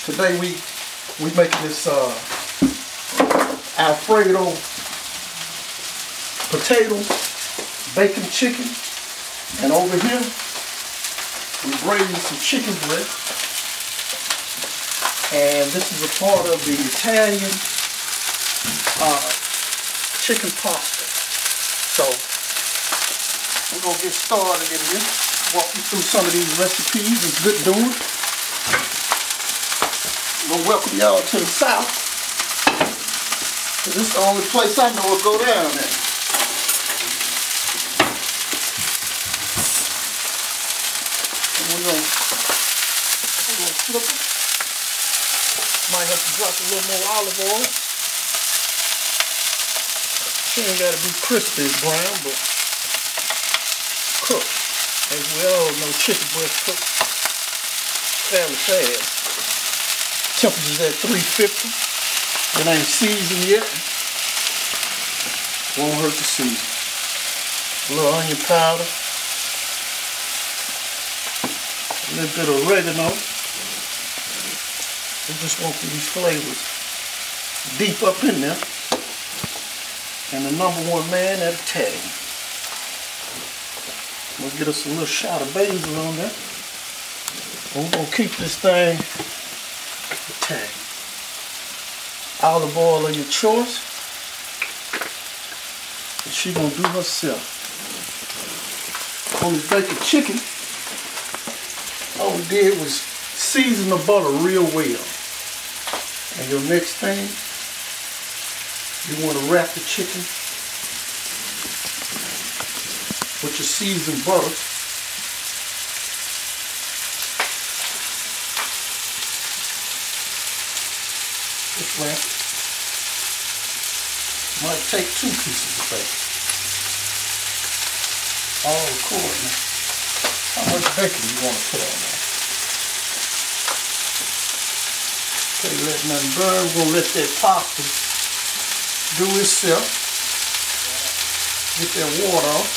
Today we making this Alfredo potatoes, bacon chicken, and over here we braising some chicken breast. And this is a part of the Italian chicken pasta. So we're gonna get started in here. Walk you through some of these recipes. It's good doing. I'm gonna welcome y'all to the South. This is the only place I know will go down there. And we're gonna flip it. Might have to drop a little more olive oil. She ain't gotta be crispy brown, but cook. As we all know, chicken breast cooks fairly fast. Temperature's at 350. It ain't seasoned yet. Won't hurt to season. A little onion powder. A little bit of oregano. We just want these flavors deep up in there. And the #1 man, that Italian. We'll get us a little shot of basil on there. And we're gonna keep this thing Italian. Olive oil of your choice. And she gonna do herself. On this bacon chicken, all we did was season the butter real well. And your next thing, you want to wrap the chicken with your seasoned butter. Just wrap it. Might take 2 pieces of bacon. All according to how much bacon you want to put on there. Okay, let nothing burn. We're going to let that pasta do itself. Get that water off.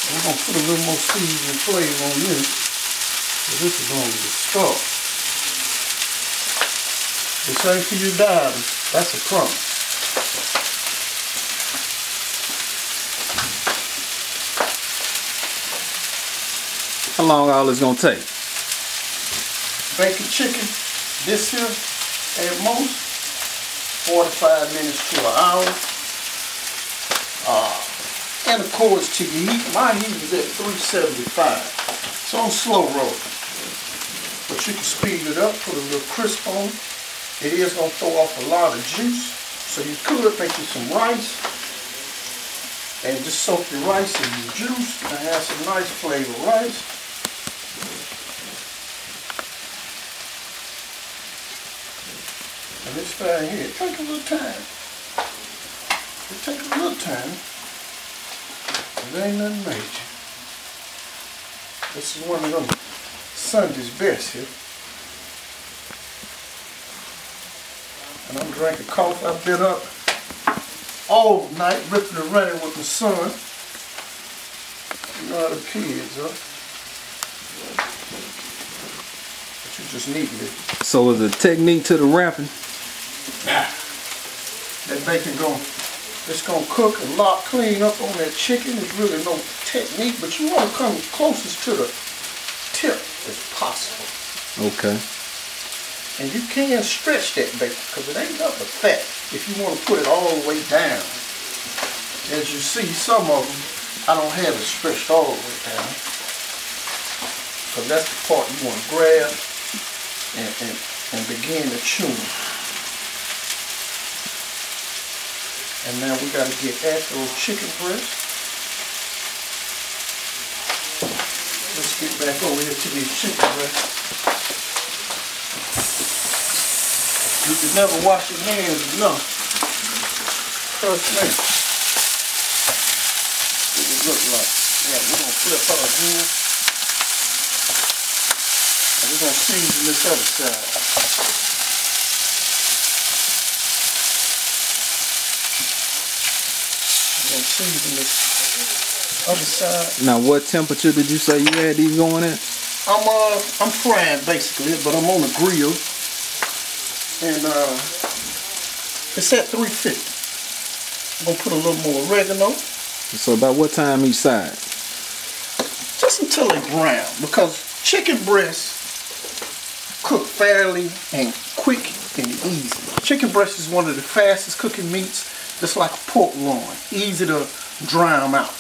We're going to put a little more seasoning flavor on this. So this is going to be strong. This ain't for you divers. That's a promise. How long all this going to take? Bacon chicken, this here, at most, 45 minutes to an hour. And of course, to your heat, my heat is at 375. So I'm slow rolling. But you can speed it up, put a little crisp on. It is going to throw off a lot of juice. So you could make you some rice. And just soak your rice in the juice and have some nice flavored rice. And this thing here, it takes a little time. It takes a little time. It ain't nothing major. This is one of them Sunday's best here. And I'm drinking coffee. I've been up all night ripping and running with my son. You know how the kids are. But you just need it. So is the technique to the wrapping? That bacon it's gonna cook and lock clean up on that chicken. There's really no technique, but you want to come closest to the tip as possible. Okay. And you can stretch that bacon because it ain't nothing but fat. If you want to put it all the way down, as you see, some of them I don't have it stretched all the way down because that's the part you want to grab and begin to chew. And now we got to get at those chicken breasts. Let's get back over here to these chicken breasts. You can never wash your hands enough. Trust me. What it look like. Yeah, we're going to flip her again. And we're going to season this other side. We're going to season this Other side. Now, what temperature did you say you had these going at? I'm frying basically, but I'm on the grill, and it's at 350. I'm gonna put a little more oregano. So about what time each side? Just until they brown, because chicken breasts cook fairly and quick and easy. Chicken breast is one of the fastest cooking meats, just like a pork loin, easy to dry them out.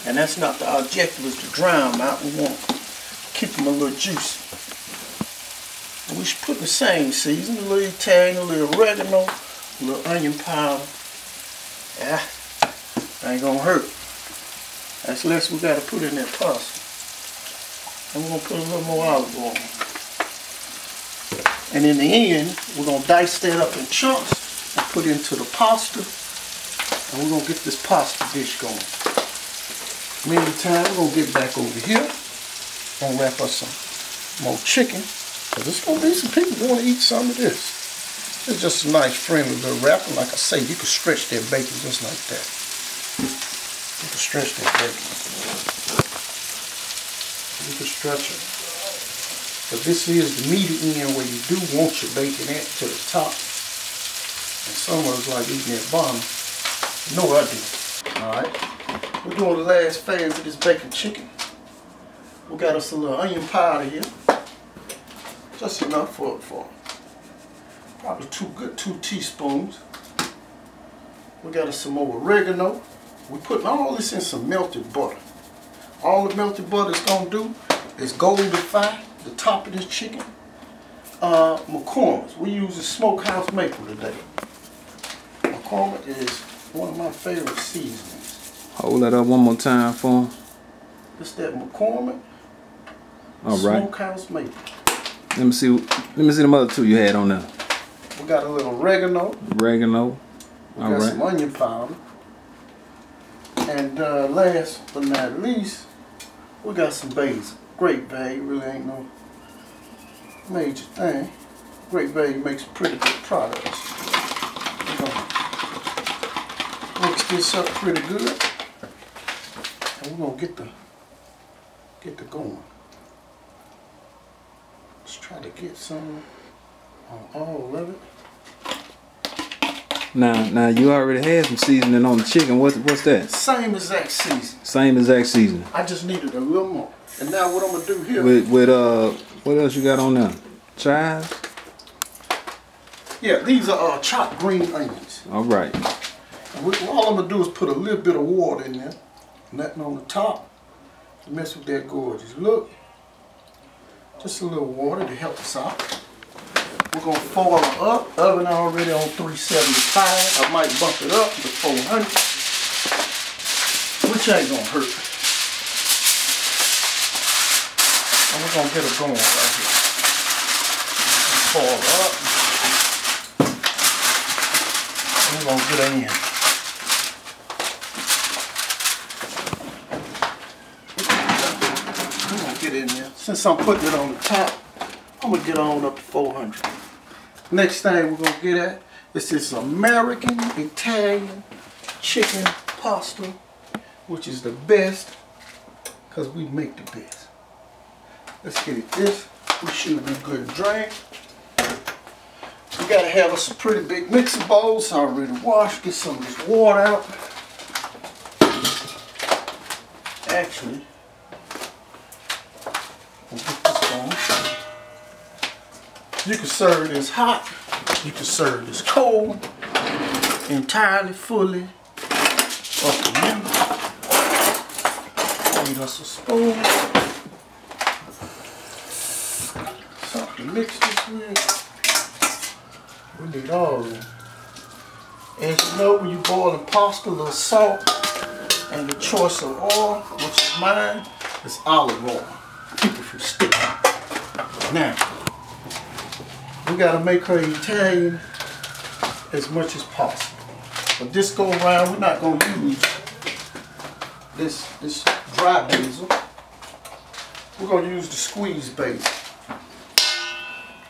And that's not the objective, is to dry them out. We want to keep them a little juicy. And we should put the same season, a little Italian, a little oregano, a little onion powder. Yeah, ain't gonna hurt. That's less we gotta put in that pasta. And we're gonna put a little more olive oil. And in the end, we're gonna dice that up in chunks and put into the pasta. And we're gonna get this pasta dish going. Meantime, we're gonna get back over here. Gonna wrap us some more chicken. Cause there's gonna be some people who wanna eat some of this. It's just a nice friendly little wrapper. Like I say, you can stretch that bacon just like that. You can stretch that bacon. You can stretch it. But this is the meaty end where you do want your bacon at to the top. And some of us like eating that bottom. No, I do. Alright. We're doing the last phase of this bacon chicken. We got us a little onion powder here. Just enough for probably 2 teaspoons. We got us some more oregano. We're putting all this in some melted butter. All the melted butter is going to do is goldify the top of this chicken. McCormick's. We use the smokehouse maple today. McCormick is one of my favorite seasonings. Hold that up one more time for him. It's that McCormick smokehouse maple. Let me see them other two you had on there. We got a little oregano. Oregano. We got some onion powder. And last but not least, we got some basil. Great value, really ain't no major thing. Great value makes pretty good products. We're gonna mix this up pretty good. And we're gonna get the going. Let's try to get some on all of it. Now you already had some seasoning on the chicken. What's that? Same exact season. Same exact seasoning. I just needed a little more. And now what I'm gonna do here? With what else you got on there? Chives? Yeah, these are chopped green onions. All right. And all I'm gonna do is put a little bit of water in there, nothing on the top, to mess with that gorgeous look. Just a little water to help us out. We're gonna foil it up. Oven already on 375. I might bump it up to 400, which ain't gonna hurt. And we're gonna get it going right here. Foil up. And we're gonna get it in. We're gonna get in there. Since I'm putting it on the top, I'm gonna get on up to 400. Next thing we're gonna get at is this American Italian chicken pasta, which is the best because we make the best. Let's get it this. We should be good and drain. We gotta have us some pretty big mixing bowls already washed. Get some of this water out. Actually, we'll get this going. You can serve this hot, you can serve this cold, entirely, fully up to you. Need us a spoon, something to mix this with. We need all of them. As you know, when you boiling pasta, a little salt and the choice of oil, which is mine, is olive oil. Keep it from sticking. Now, we gotta make her Italian as much as possible. But this go around, we're not gonna use this dry basil. We're gonna use the squeezed basil.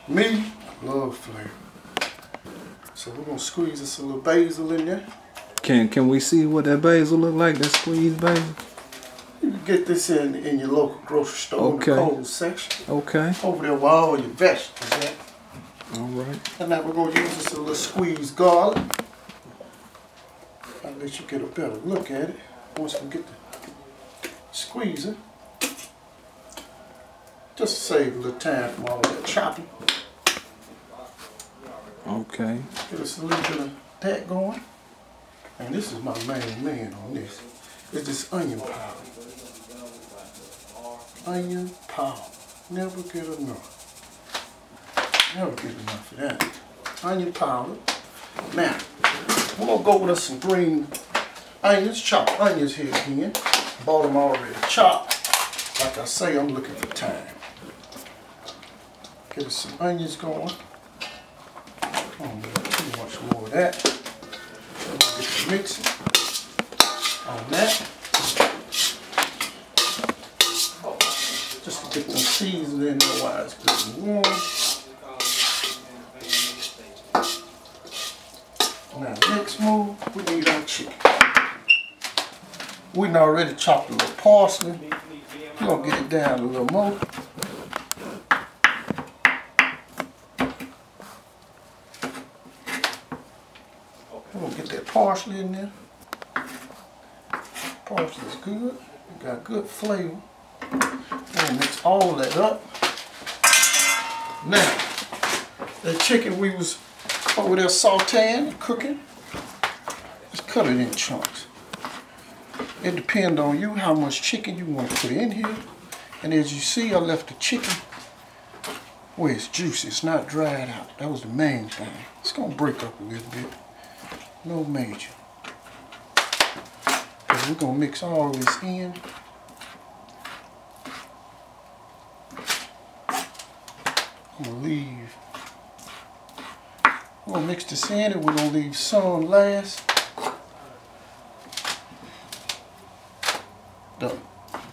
Me, love flavor. So we're gonna squeeze us a little basil in there. Can we see what that basil look like? That squeezed basil? can get this in your local grocery store in the cold section. Okay. Over there where all your vegetables at. All right. And now we're going to use this little squeezed garlic. I'll let you get a better look at it once we get the squeezer. Just to save a little time from all that chopping. Okay. Get us a little bit of that going. And this is my main man on this. It's this onion powder. Onion powder. Never get enough. Never get enough of that. Onion powder. Now, we're going to go with some green onions. Chopped onions here again. Bought them already chopped. Like I say, I'm looking for time. Get us some onions going. I don't need too much more of that. Get the mixing on that. Just to get them seasoned in there while it's good and warm. Now next move, we need our chicken. We done already chopped a little parsley. We're gonna get it down a little more. We're gonna get that parsley in there. Parsley is good. It got good flavor. We're gonna mix all that up. Now, that chicken we was over there sauteing and cooking, let's cut it in chunks. It depends on you how much chicken you want to put in here. And as you see, I left the chicken where it's juicy. It's not dried out. That was the main thing. It's gonna break up a little bit. No major. And we're gonna mix all this in. I'm gonna leave. We're gonna mix this in and we're gonna leave some last.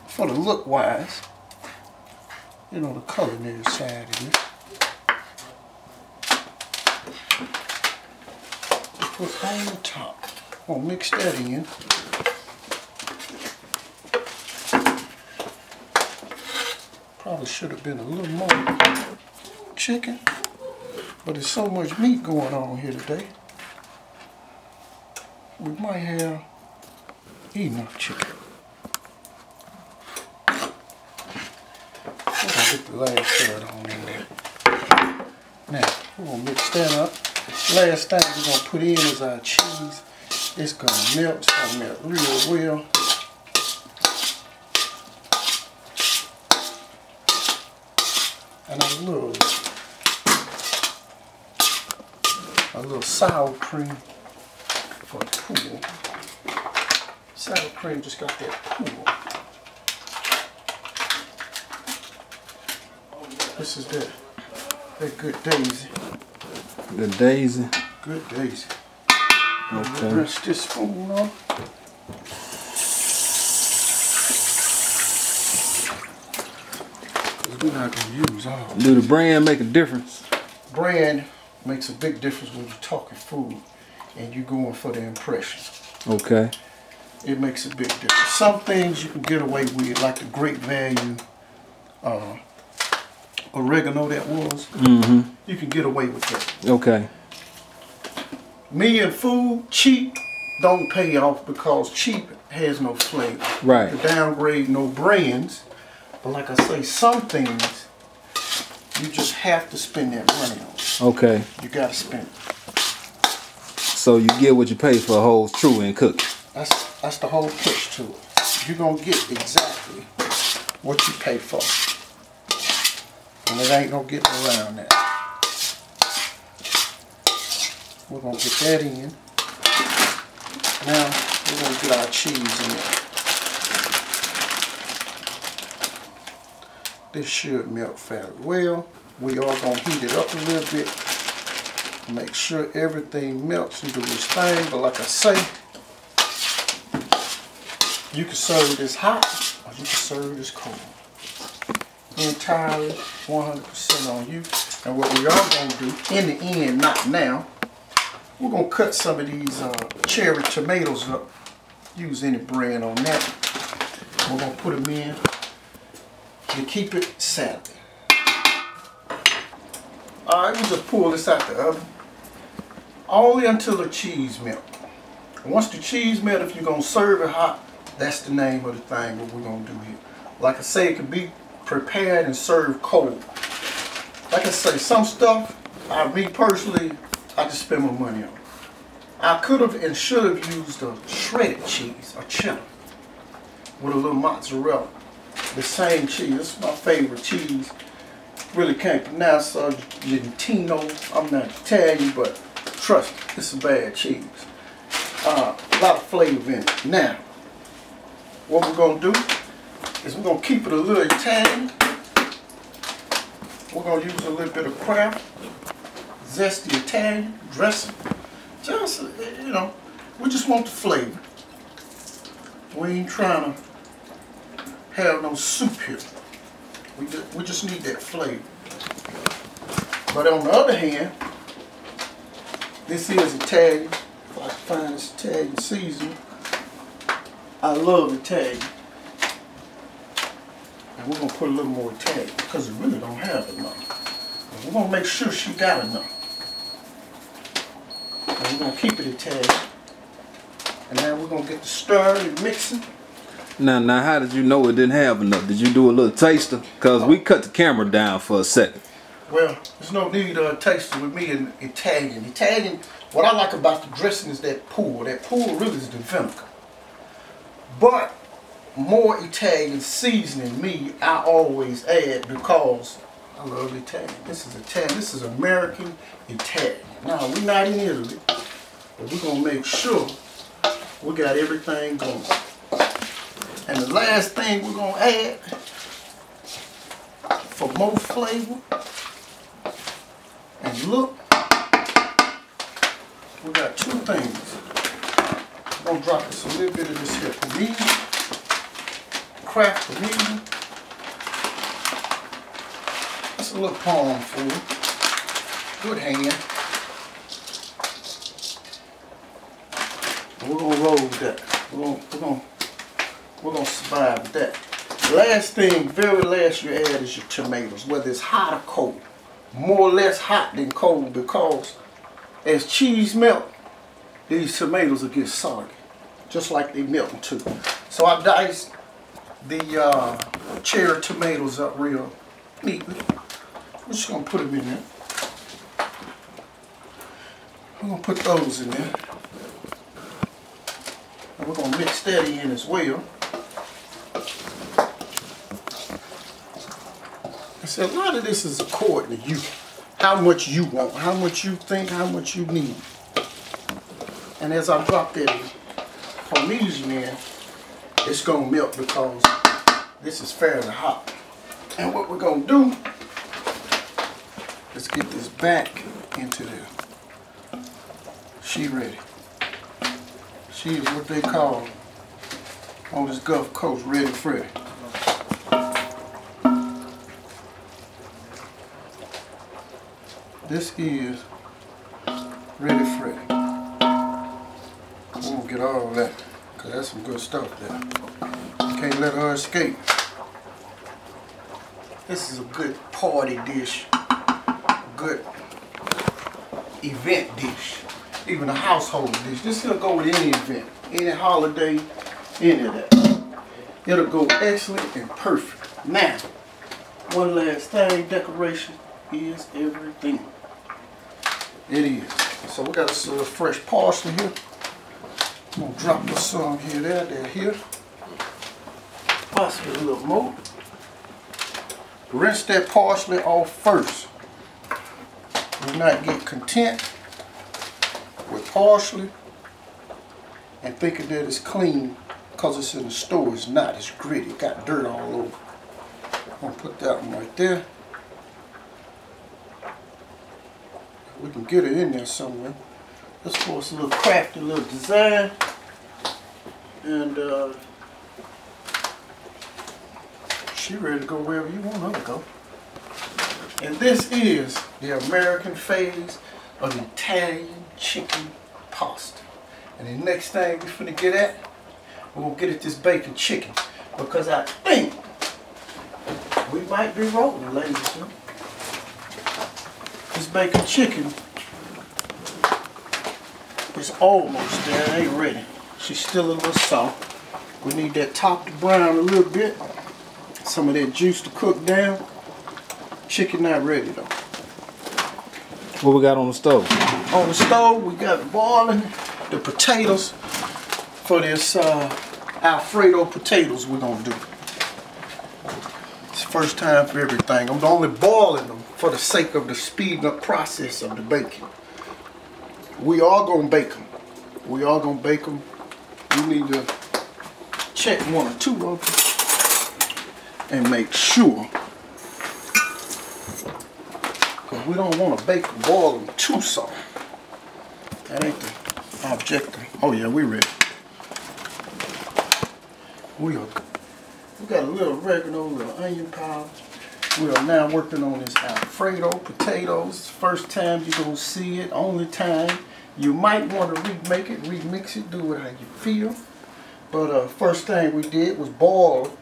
For the look wise, you know, the culinary side of it. Put on the top. I'm gonna mix that in. Probably should have been a little more chicken, but there's so much meat going on here today. We might have enough chicken. Get the last third on in there. Now, we're going to mix that up. Last thing we're going to put in is our cheese. It's going to melt. It's going to melt real well. And a little sour cream for the pool. Sour cream just got that pool. This is that good daisy. The daisy? Good daisy. Okay. Rinse this spoon off. Because we're not going to use all. Do the brand make a difference? Brand makes a big difference when you're talking food and you're going for the impression. Okay. It makes a big difference. Some things you can get away with, like the Great Value oregano that was. Mm-hmm. You can get away with that. Okay. Me and food, cheap don't pay off because cheap has no flavor. Right. You downgrade no brands, but like I say, some things you just have to spend that money on. Okay. You gotta spend it. So you get what you pay for holds true in cooking. That's the whole push to it. You're gonna get exactly what you pay for. And it ain't no getting around that. We're going to get that in. Now, we're going to get our cheese in there. This should melt fairly well. We are going to heat it up a little bit. Make sure everything melts into this thing. But like I say, you can serve this hot or you can serve this cold. Entirely 100% on you. And what we are going to do in the end, not now, we're going to cut some of these cherry tomatoes up. Use any brand on that. We're gonna put them in to keep it salty. Alright, we just pull this out the oven. Only until the cheese melts. Once the cheese melts, if you're gonna serve it hot, that's the name of the thing what we're gonna do here. Like I say, it can be prepared and served cold. Like I say, some stuff, me personally, I just spend my money on. I could have and should have used a shredded cheese, a cheddar, with a little mozzarella. The same cheese. This is my favorite cheese. Really can't pronounce Gentino. I'm not Italian, but trust me, it's a bad cheese. A lot of flavor in it. Now, what we're going to do is we're going to keep it a little Italian. We're going to use a little bit of Kraft zesty Italian dressing. Just, you know, we just want the flavor. We ain't trying to have no soup here. We just need that flavor. But on the other hand, this is Italian. If I can find this Italian seasoning. I love Italian. And we're going to put a little more Italian because we really don't have enough. And we're going to make sure she got enough. And we're going to keep it Italian. And now we're going to get the stirring and mixing. Now, how did you know it didn't have enough? Did you do a little taster? Because we cut the camera down for a second. Well, there's no need of a taster with me in Italian. Italian, what I like about the dressing is that pool. That pool really is the vinegar. But more Italian seasoning me, I always add because I love Italian. This is Italian. This is American Italian. Now, we're not in Italy, but we're going to make sure we got everything going. And the last thing we're going to add for more flavor and look, we got two things. I'm going to drop us a little bit of this here Parmesan, Kraft Parmesan. That's a little palm full. Good hand. And we're going to roll with that. We're gonna survive with that. Last thing, very last you add is your tomatoes, whether it's hot or cold. More or less hot than cold because as cheese melt, these tomatoes will get soggy, just like they melting too. So I diced the cherry tomatoes up real neatly. We're just gonna put them in there. We're gonna put those in there. And we're gonna mix that in as well. So a lot of this is according to you, how much you want, how much you think, how much you need. And as I drop that Parmesan in, it's going to melt because this is fairly hot. And what we're going to do is get this back into there. She ready. She is what they call on this Gulf Coast, ready Freddy. This is Ready Freddy. We won't get all of that because that's some good stuff there. You can't let her escape. This is a good party dish, good event dish, even a household dish. This will go with any event, any holiday, any of that. It'll go excellent and perfect. Now, one last thing, decoration is everything. It is. So we got a little fresh parsley here. I'm gonna drop this some here, there, here. Possibly a little more. Rinse that parsley off first. Do not get content with parsley and thinking that it's clean because it's in the store. It's not. It's gritty. It got dirt all over. I'm gonna put that one right there. We can get it in there somewhere. Let's for us a little crafty little design. And she ready to go wherever you want her to go. And this is the American phase of the Italian chicken pasta. And the next thing we're finna get at, we're gonna get at this bacon chicken. because I think we might be rolling, ladies and gentlemen. This bacon chicken is almost there. It ain't ready. She's still a little soft. We need that top to brown a little bit. Some of that juice to cook down. Chicken not ready though. What we got on the stove? On the stove, we got boiling the potatoes for this Alfredo potatoes we're gonna do. It's the first time for everything. I'm only boiling them for the sake of the speeding up process of the baking. We are gonna bake them. We are gonna bake them. We need to check one or two of them and make sure. Because we don't want to bake and boil them too soft. That ain't the objective. Oh yeah, we ready. We got a little oregano, a little onion powder. We are now working on this Alfredo potatoes. First time you're going to see it, only time. You might want to remake it, remix it, do it how you feel. But first thing we did was boil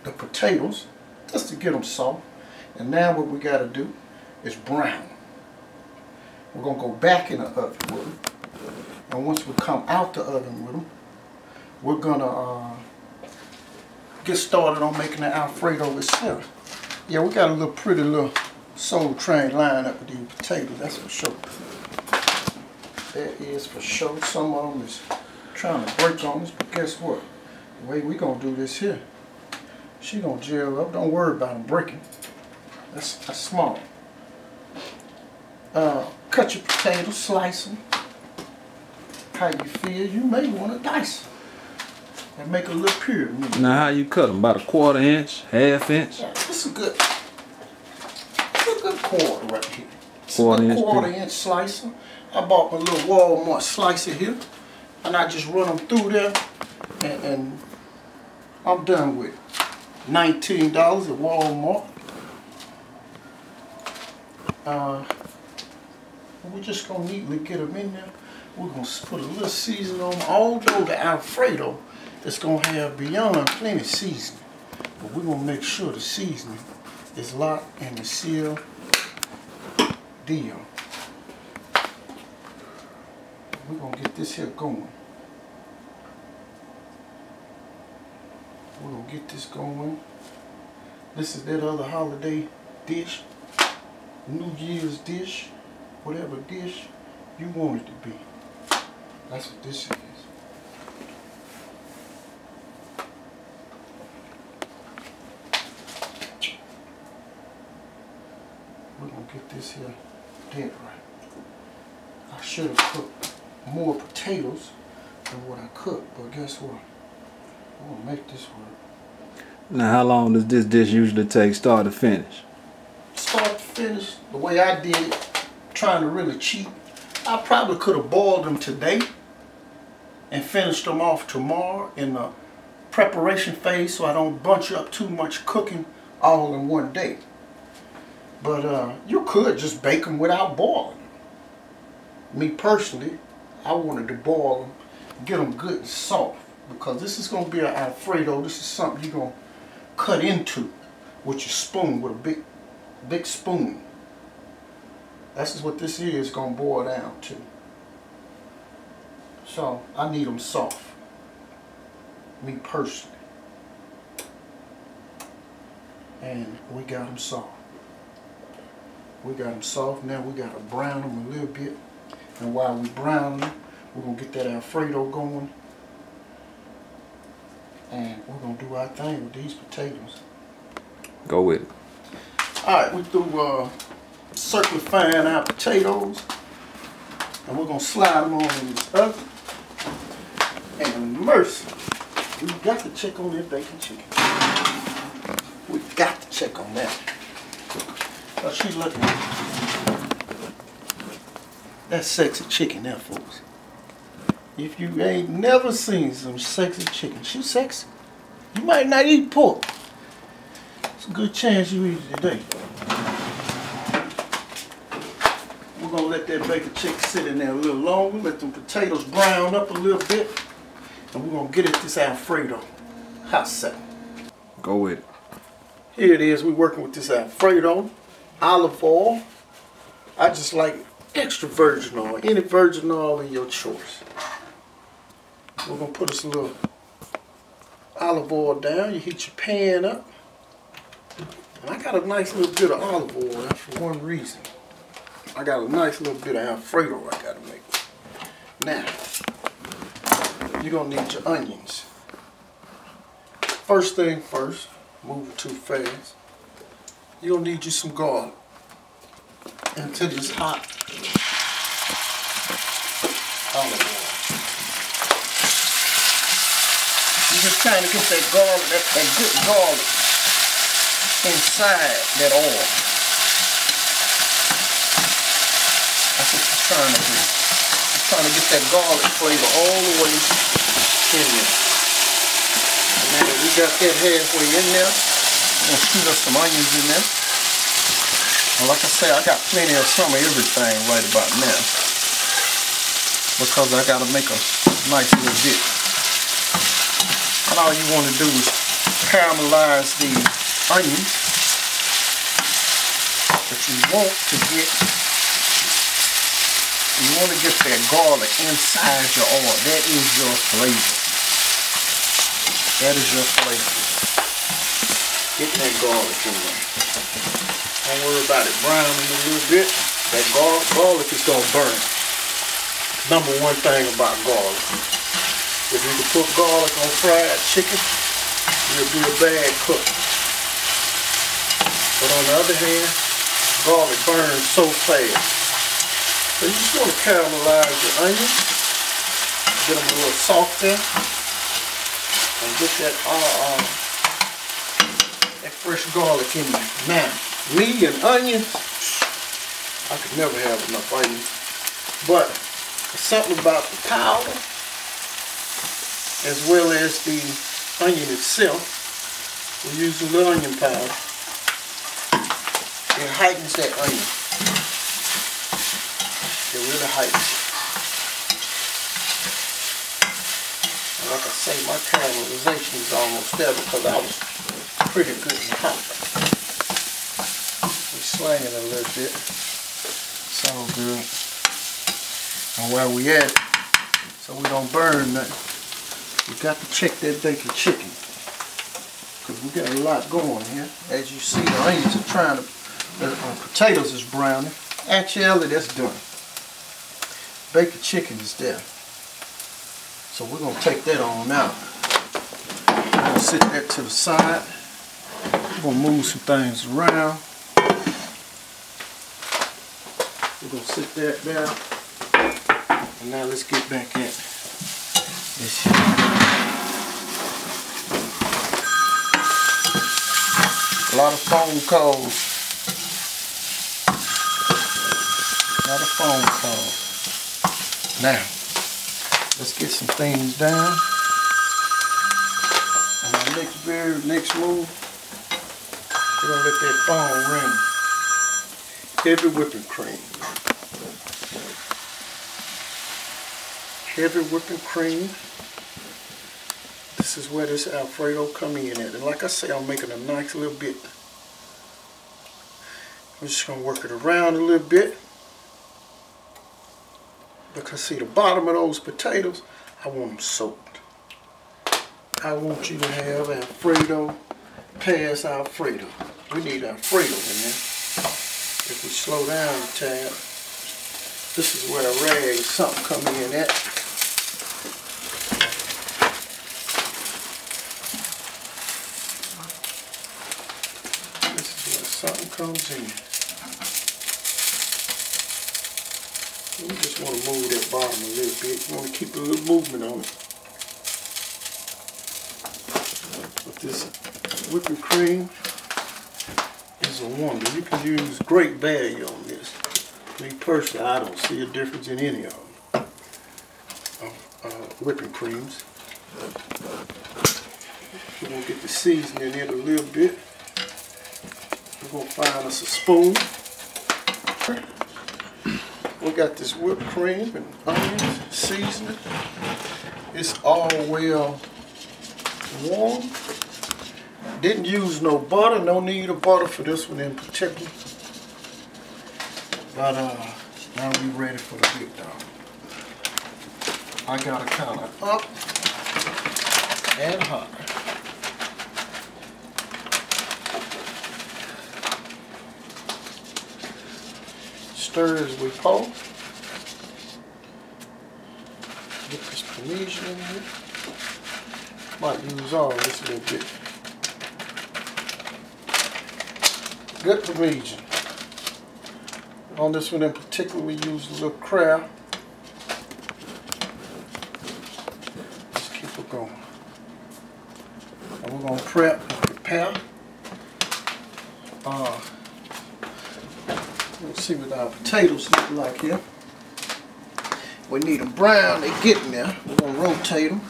the potatoes just to get them soft. And now what we got to do is brown. We're going to go back in the oven with them. And once we come out the oven with them, we're going to get started on making the Alfredo itself. Yeah, we got a little pretty little Soul Train line up with these potatoes, that's for sure. That is for sure. Some of them is trying to break on us, but guess what? The way we gonna do this here, she gonna gel up. Don't worry about them breaking. That's small. Cut your potatoes, slice them. How you feel? You may want to dice them and make a little pyramid. Now how you cut them? About a 1/4 inch, 1/2 inch? Yeah, it's a good quarter right here. It's a 1/4 inch slicer. I bought my little Walmart slicer here, and I just run them through there, and I'm done with it. $19 at Walmart. We're just gonna neatly get them in there. We're gonna put a little seasoning on them. Although the Alfredo is gonna have beyond plenty seasoning, but we're gonna make sure the seasoning is locked in the seal deal. We're gonna get this here going. We're gonna get this going. This is that other holiday dish, New Year's dish, whatever dish you want it to be. That's what this is. We're gonna get this here dead right. I should have cooked more potatoes than what I cooked, but guess what? I'm gonna make this work. Now how long does this dish usually take start to finish? Start to finish, the way I did it, trying to really cheat, I probably could have boiled them today and finished them off tomorrow in the preparation phase so I don't bunch up too much cooking all in one day. But you could just bake them without boiling. Me personally, I wanted to boil them, get them good and soft, because this is going to be an Alfredo. This is something you're going to cut into with your spoon, with a big spoon. That's what this is going to boil down to. So I need them soft, me personally. And we got them soft. We got them soft. Now we got to brown them a little bit. And while we brown them, we're going to get that Alfredo going. And we're going to do our thing with these potatoes. Go with it. Alright, we threw circumfying our potatoes. And we're going to slide them on in this oven. And mercy, we got to check on that bacon chicken. We got to check on that. Oh, she's looking at that sexy chicken there, folks. If you ain't never seen some sexy chicken, she's sexy. You might not eat pork. It's a good chance you eat it today. We're gonna let that bacon chicken sit in there a little longer, let them potatoes brown up a little bit, and we're gonna get at this Alfredo hot second. Go with it. Here it is. We're working with this Alfredo olive oil. I just like extra virgin oil. Any virgin oil of your choice. We're going to put us a little olive oil down. You heat your pan up. And I got a nice little bit of olive oil. That's for one reason. I got a nice little bit of Alfredo I got to make. Now, you're going to need your onions. First thing first, moving too fast. You're going to need you some garlic. Until it's hot olive oil. You're just trying to get that garlic, that good garlic inside that oil. That's what you're trying to do. You're trying to get that garlic flavor all the way in there. And now that we got that halfway in there, we're going to shoot us some onions in there. And like I say, I got plenty of some of everything right about now. Because I got to make a nice little dip. And all you want to do is caramelize the onions. But you want to get that garlic inside your oil. That is your flavor. That is your flavor. Get that garlic in there. Don't worry about it browning a little bit. That garlic is going to burn. Number one thing about garlic. If you can put garlic on fried chicken, you'll be a bad cook. But on the other hand, garlic burns so fast. So you just want to caramelize your onions. Get them a little soft there. And get that fresh garlic in there. Now, me and onions, I could never have enough onions, but something about the powder as well as the onion itself. We use a little onion powder. It heightens that onion. It really heightens it. And like I say, my caramelization is almost there because I was pretty good and hot. Slang it a little bit. It's all good. And while we at it, so we don't burn nothing, we got to check that bacon chicken. Because we got a lot going here. As you see, the onions are trying to, the potatoes is browning. Actually, that's done. Bacon chicken is there. So we're going to take that on out. We're going to sit that to the side. We're going to move some things around. We're going to sit that down. And now let's get back at this here. A lot of phone calls. A lot of phone calls. Now, let's get some things down. And our next move, we're going to let that phone ring. Heavy whipping cream. Heavy whipping cream. This is where this Alfredo come in at. And like I say, I'm making a nice little bit. I'm just going to work it around a little bit. Because see, the bottom of those potatoes, I want them soaked. I want you to have Alfredo past Alfredo. We need Alfredo in there. If we slow down a tad, this is where a rag something come in at. This is where something comes in. We just want to move that bottom a little bit. You want to keep a little movement on it. But this whipping cream is a wonder. You can use great value on this. Me personally, I don't see a difference in any of them. Whipping creams. We're going to get the seasoning in a little bit. We're going to find us a spoon. We got this whipped cream and onions, seasoning. It's all well warm. Didn't use no butter. No need of butter for this one in particular. But now we ready for the big dog. I got it kind of up and hot. Stir as we pull. Get this Parmesan in here. Might use all this a little bit. Good Parmesan. On this one in particular, we use a little crab. Let's keep it going. And we're going to prep and prepare. Let's see what our potatoes look like here. We need them brown. They're getting there. We're going to rotate them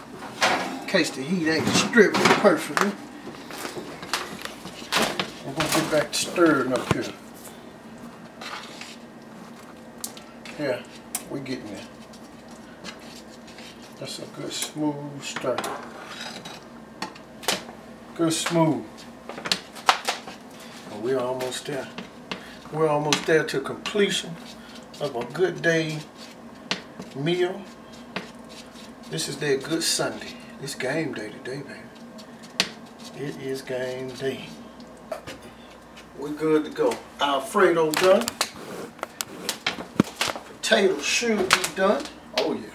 in case the heat ain't distributed perfectly. We're going to get back to stirring up here. Yeah, we're getting there. That's a good smooth stir. Good smooth. And we're almost there. We're almost there to completion of a good day meal. This is their good Sunday. It's game day today, baby. It is game day. We're good to go. Alfredo done. Potatoes should be done. Oh yeah.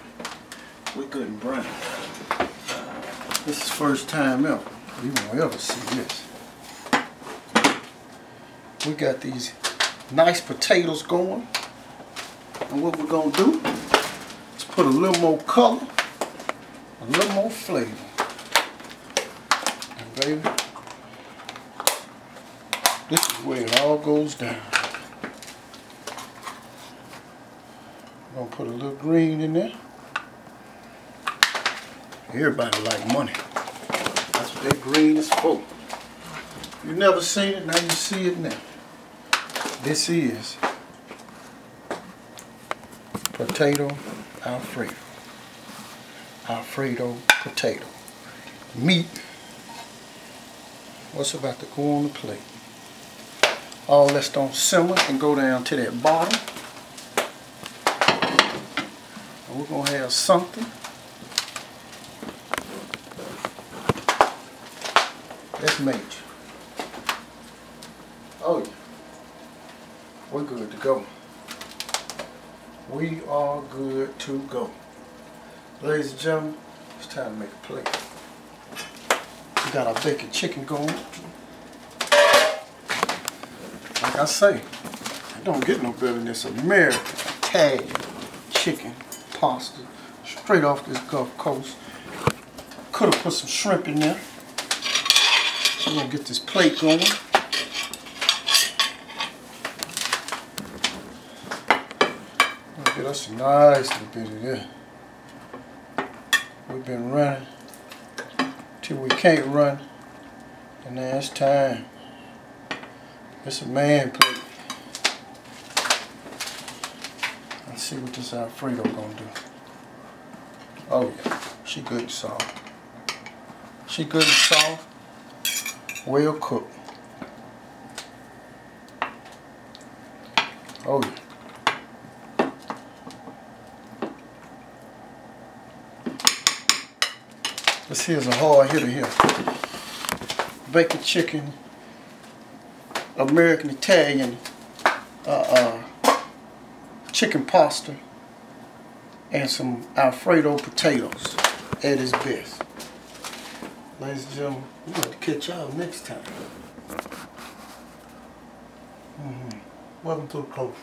We're good and brown. This is first time ever. You won't ever see this. We got these nice potatoes going. And what we're going to do is put a little more color, a little more flavor. And baby, this is where it all goes down. I'm going to put a little green in there. Everybody like money. That's what that green is for. You never seen it, now you see it now. This is potato Alfredo. Alfredo potato. Meat. What's about to go on the plate? All that's gonna simmer and go down to that bottom. And we're gonna have something that's major. Oh yeah. We're good to go. We are good to go. Ladies and gentlemen, it's time to make a plate. We got our bacon chicken going. Like I say, it don't get no better than this American Italian chicken pasta straight off this Gulf Coast. Could have put some shrimp in there. We're gonna get this plate going. Get us a nice little bit of this. We've been running till we can't run, and now it's time. It's a man plate. Let's see what this Alfredo gonna do. Oh yeah, she good and soft. She good and soft, well cooked. Oh yeah. This here's a hard hitter here. Bacon chicken, American Italian chicken pasta, and some Alfredo potatoes at its best. Ladies and gentlemen, we're going to catch y'all next time. Welcome to the club.